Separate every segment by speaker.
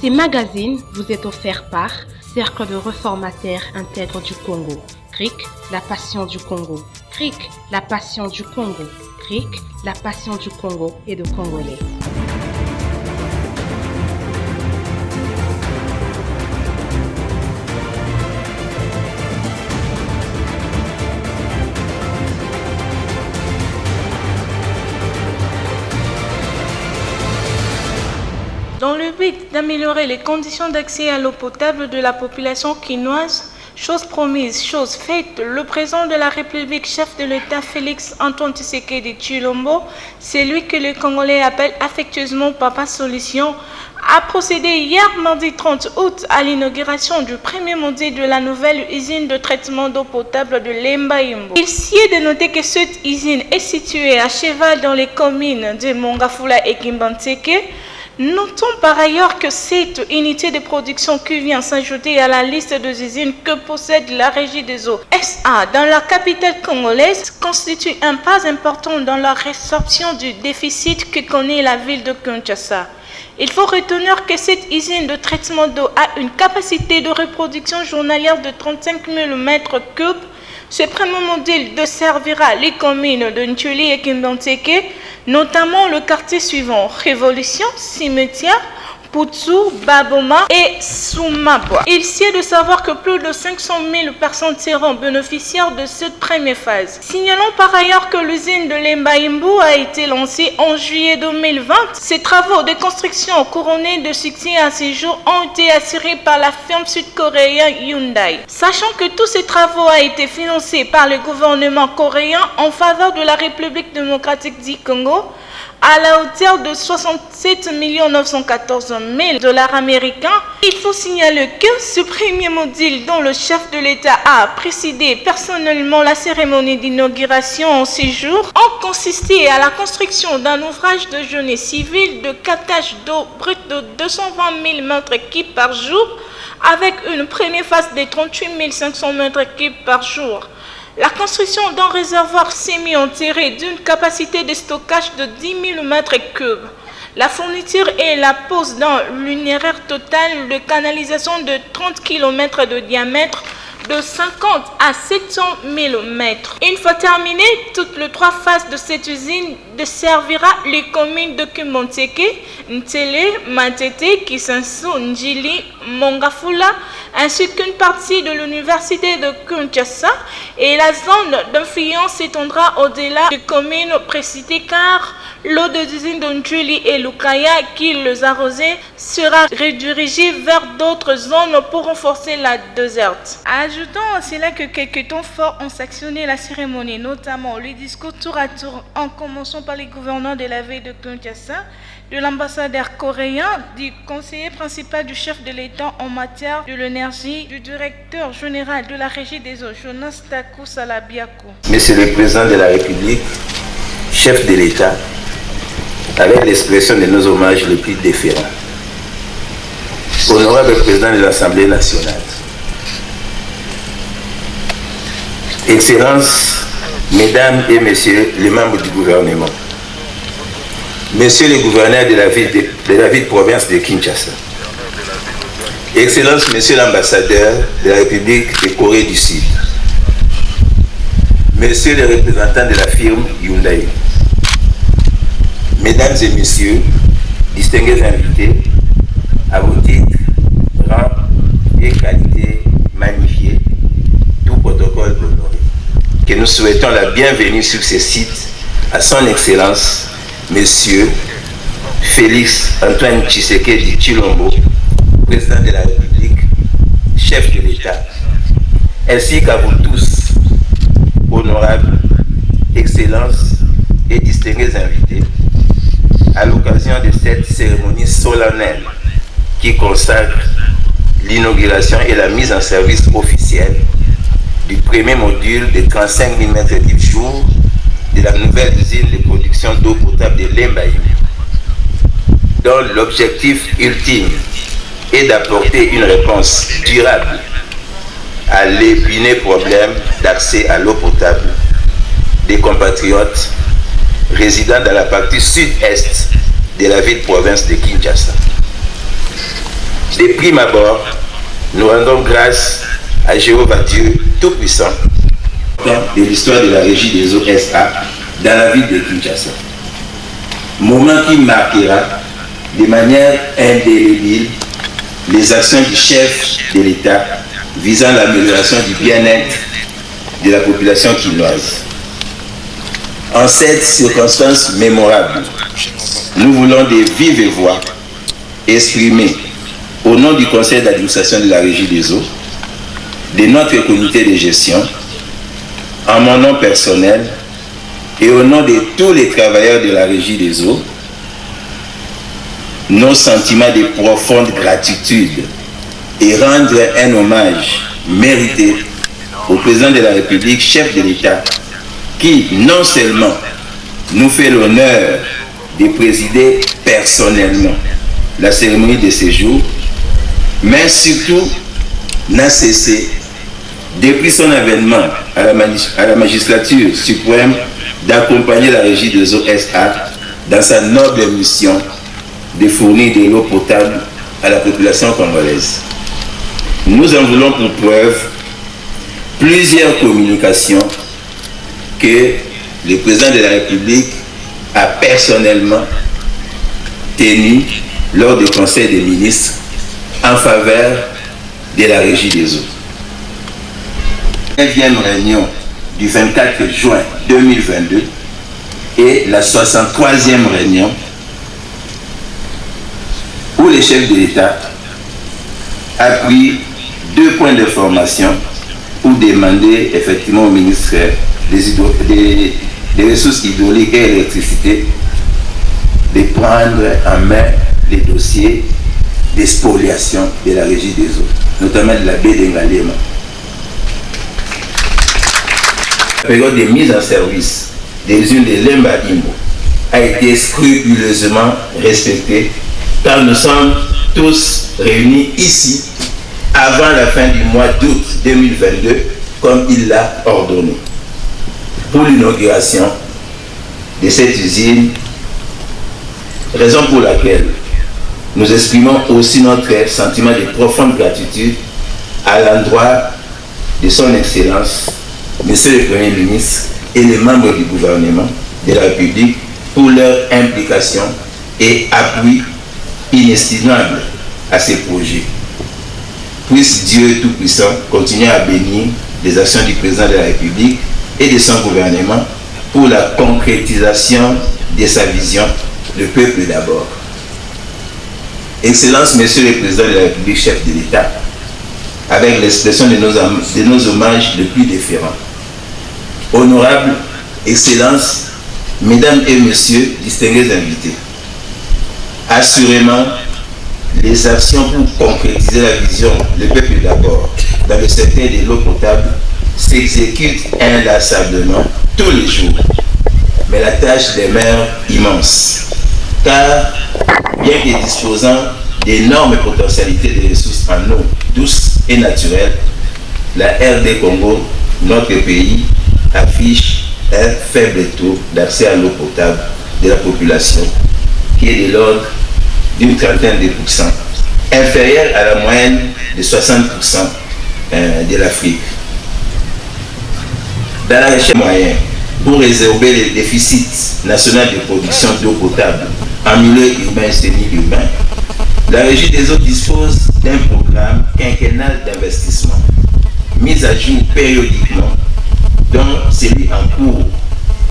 Speaker 1: Ces magazines vous est offerts par Cercle de réformataires intègres du Congo. CRIC, la passion du Congo. CRIC, la passion du Congo. CRIC, la passion du Congo et de Congolais.
Speaker 2: Dans le but d'améliorer les conditions d'accès à l'eau potable de la population quinoise, chose promise, chose faite, le président de la République, chef de l'État Félix Antoine Tshisekedi Tshilombo, celui que les Congolais appellent affectueusement Papa Solution, a procédé hier mardi 30 août à l'inauguration du premier module de la nouvelle usine de traitement d'eau potable de Lemba-Yimbo. Il s'y est de noter que cette usine est située à cheval dans les communes de Mongafula et Kimbanteke. Notons par ailleurs que cette unité de production qui vient s'ajouter à la liste des usines que possède la Régie des eaux SA dans la capitale congolaise constitue un pas important dans la résorption du déficit que connaît la ville de Kinshasa. Il faut retenir que cette usine de traitement d'eau a une capacité de reproduction journalière de 35 000 m3. Ce premier module desservira les communes de Ntuli et Kimbanteke, notamment le quartier suivant: Révolution, Cimetière, Poutsou, Baboma et Soumabwa. Il s'y est de savoir que plus de 500 000 personnes seront bénéficiaires de cette première phase. Signalons par ailleurs que l'usine de Lemba-Yimbo a été lancée en juillet 2020. Ces travaux de construction couronnés de succès à ce jour ont été assurés par la firme sud-coréenne Hyundai. Sachant que tous ces travaux ont été financés par le gouvernement coréen en faveur de la République démocratique du Congo, à la hauteur de 67 914 000 $ américains. Il faut signaler que ce premier module, dont le chef de l'État a présidé personnellement la cérémonie d'inauguration en ces jours, a consisté à la construction d'un ouvrage de génie civil de captage d'eau brute de 220 000 m3 par jour, avec une première phase de 38 500 m3 par jour. La construction d'un réservoir semi-enterré d'une capacité de stockage de 10 000 m3. La fourniture et la pose d'un linéaire total de canalisation de 30 km de diamètre de 50 à 700 000 mètres. Une fois terminée, toutes les trois phases de cette usine desservira les communes de Kimbanteke, Ntele, Matete, Kisansu, Njili, Mongafula, ainsi qu'une partie de l'université de Kinshasa, et la zone d'influence s'étendra au-delà des communes précitées car l'eau des usines de Njili et Lukaya qui les arrosait sera redirigée vers d'autres zones pour renforcer la desserte. Ajoutons à cela que quelques temps forts ont sanctionné la cérémonie, notamment les discours tour à tour, en commençant par les gouverneurs de la ville de Kinshasa, de l'ambassadeur coréen, du conseiller principal du chef de l'État en matière de l'énergie, du directeur général de la Régie des eaux, Jonas Taku Salabiako.
Speaker 3: Monsieur le Président de la République, chef de l'État, avec l'expression de nos hommages les plus déférents. Honorable Président de l'Assemblée nationale, Excellences, Mesdames et Messieurs les membres du gouvernement, Monsieur le gouverneur de la ville province de Kinshasa, Excellences, Monsieur l'ambassadeur de la République de Corée du Sud, Monsieur le représentant de la firme Hyundai, Mesdames et Messieurs, distingués invités, à vos titres, rang et qualité magnifiés, tout protocole honoré, que nous souhaitons la bienvenue sur ce site à son Excellence, Monsieur Félix Antoine Tshisekedi Tshilombo, Président de la République, chef de l'État, ainsi qu'à vous tous, honorables, Excellences et distingués invités, à l'occasion de cette cérémonie solennelle qui consacre l'inauguration et la mise en service officielle du premier module de 35 000 m3 jour de la nouvelle usine de production d'eau potable de Lemba-Yimbo, dont l'objectif ultime est d'apporter une réponse durable à l'épineux problème d'accès à l'eau potable des compatriotes résidant dans la partie sud-est de la ville-province de Kinshasa. De prime abord, nous rendons grâce à Jéhovah Dieu Tout-Puissant de l'histoire de la Régie des eaux SA dans la ville de Kinshasa. Moment qui marquera de manière indélébile les actions du chef de l'État visant l'amélioration du bien-être de la population quinoise. En cette circonstance mémorable, nous voulons de vive voix exprimer au nom du conseil d'administration de la Régie des eaux, de notre comité de gestion, en mon nom personnel et au nom de tous les travailleurs de la Régie des eaux, nos sentiments de profonde gratitude et rendre un hommage mérité au président de la République, chef de l'État, qui non seulement nous fait l'honneur de présider personnellement la cérémonie de séjour, mais surtout n'a cessé, depuis son avènement à la magistrature suprême, d'accompagner la Régie des eaux SA dans sa noble mission de fournir de l'eau potable à la population congolaise. Nous en voulons pour preuve plusieurs communications que le président de la République a personnellement tenues lors du Conseil des ministres en faveur de la Régie des eaux. La 9e réunion du 24 juin 2022 et la 63e réunion où le chef de l'État a pris 2 points de formation pour demander effectivement au ministre des ressources hydrauliques et électricité de prendre en main les dossiers d'expoliation de la Régie des eaux, notamment de la baie d'Engalema. La période de mise en service des usines de Lemba Imbo a été scrupuleusement respectée car nous sommes tous réunis ici avant la fin du mois d'août 2022 comme il l'a ordonné pour l'inauguration de cette usine, raison pour laquelle nous exprimons aussi notre sentiment de profonde gratitude à l'endroit de son Excellence, Monsieur le Premier ministre et les membres du gouvernement de la République pour leur implication et appui inestimable à ces projets. Puisse Dieu Tout-Puissant continuer à bénir les actions du président de la République et de son gouvernement pour la concrétisation de sa vision, le peuple d'abord. Excellence, Monsieur le Président de la République, chef de l'État, avec l'expression de nos hommages les plus déférents. Honorable Excellence, Mesdames et Messieurs, distingués invités, assurément, les actions pour concrétiser la vision, le peuple d'abord, dans le secteur de l'eau potable, s'exécutent inlassablement tous les jours. Mais la tâche demeure immense, car bien que disposant d'énormes potentialités de ressources en eau douce et naturelle, la RD Congo, notre pays, affiche un faible taux d'accès à l'eau potable de la population, qui est de l'ordre d'une trentaine de pourcents, inférieur à la moyenne de 60% de l'Afrique. Dans la recherche moyenne, pour résorber les déficits nationaux de production d'eau potable en milieu urbain et semi-urbain, la Régie des eaux dispose d'un programme quinquennal d'investissement, mis à jour périodiquement, dont celui en cours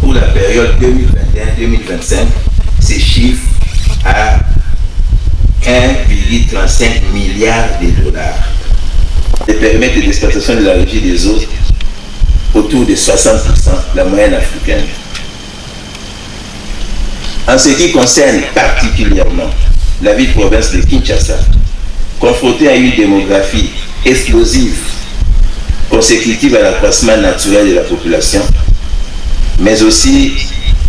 Speaker 3: pour la période 2021-2025 se chiffre à 1,35 milliard de dollars. Le périmètre d'exploitation de la Régie des eaux autour de 60%, la moyenne africaine. En ce qui concerne particulièrement la ville-province de Kinshasa, confrontée à une démographie explosive, consécutive à l'accroissement naturel de la population, mais aussi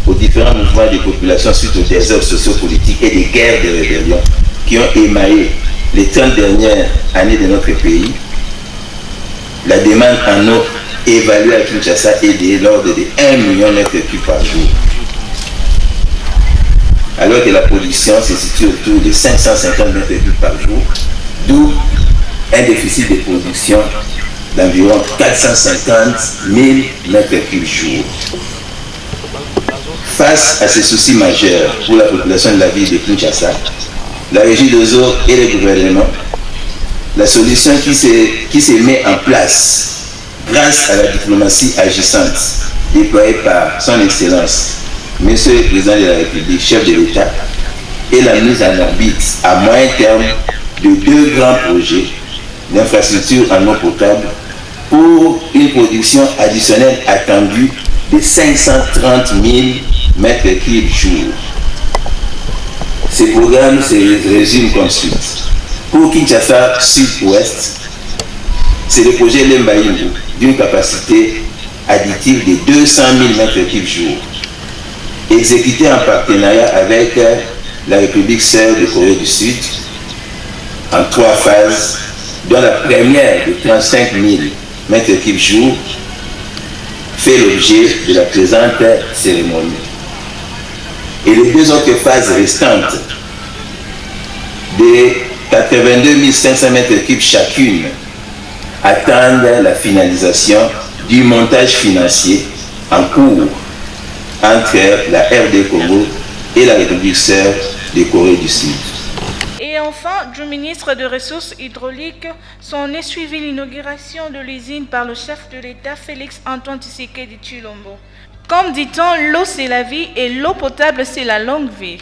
Speaker 3: aux différents mouvements de population suite aux désordres sociopolitiques et des guerres de rébellion qui ont émaillé les 30 dernières années de notre pays, la demande en eau évaluée à Kinshasa est de l'ordre de 1 million de mètres cubes par jour, alors que la production se situe autour de 550 mètres cubes par jour. d'où un déficit de production d'environ 450 000 m3 jour. Face à ces soucis majeurs pour la population de la ville de Kinshasa, la régie des eaux et le gouvernement, la solution qui se met en place grâce à la diplomatie agissante déployée par son Excellence, Monsieur le Président de la République, chef de l'État, et la mise en orbite à moyen terme de 2 grands projets d'infrastructures en eau potable pour une production additionnelle attendue de 530 000 m3 jour. Ces programmes se résument comme suit. Pour Kinshasa Sud-Ouest, c'est le projet Lembaïmbu d'une capacité additive de 200 000 m3 jour, exécuté en partenariat avec la République sœur de Corée du Sud en 3 phases, dont la première de 35 000 m3 jour fait l'objet de la présente cérémonie. Et les 2 autres phases restantes de 82 500 m3 chacune attendent la finalisation du montage financier en cours entre la RD Congo et la République sœur de Corée du Sud.
Speaker 2: Et enfin, du ministre des Ressources hydrauliques, s'en est suivi l'inauguration de l'usine par le chef de l'État Félix Antoine Tshisekedi Tshilombo. Comme dit-on, l'eau c'est la vie et l'eau potable c'est la longue vie.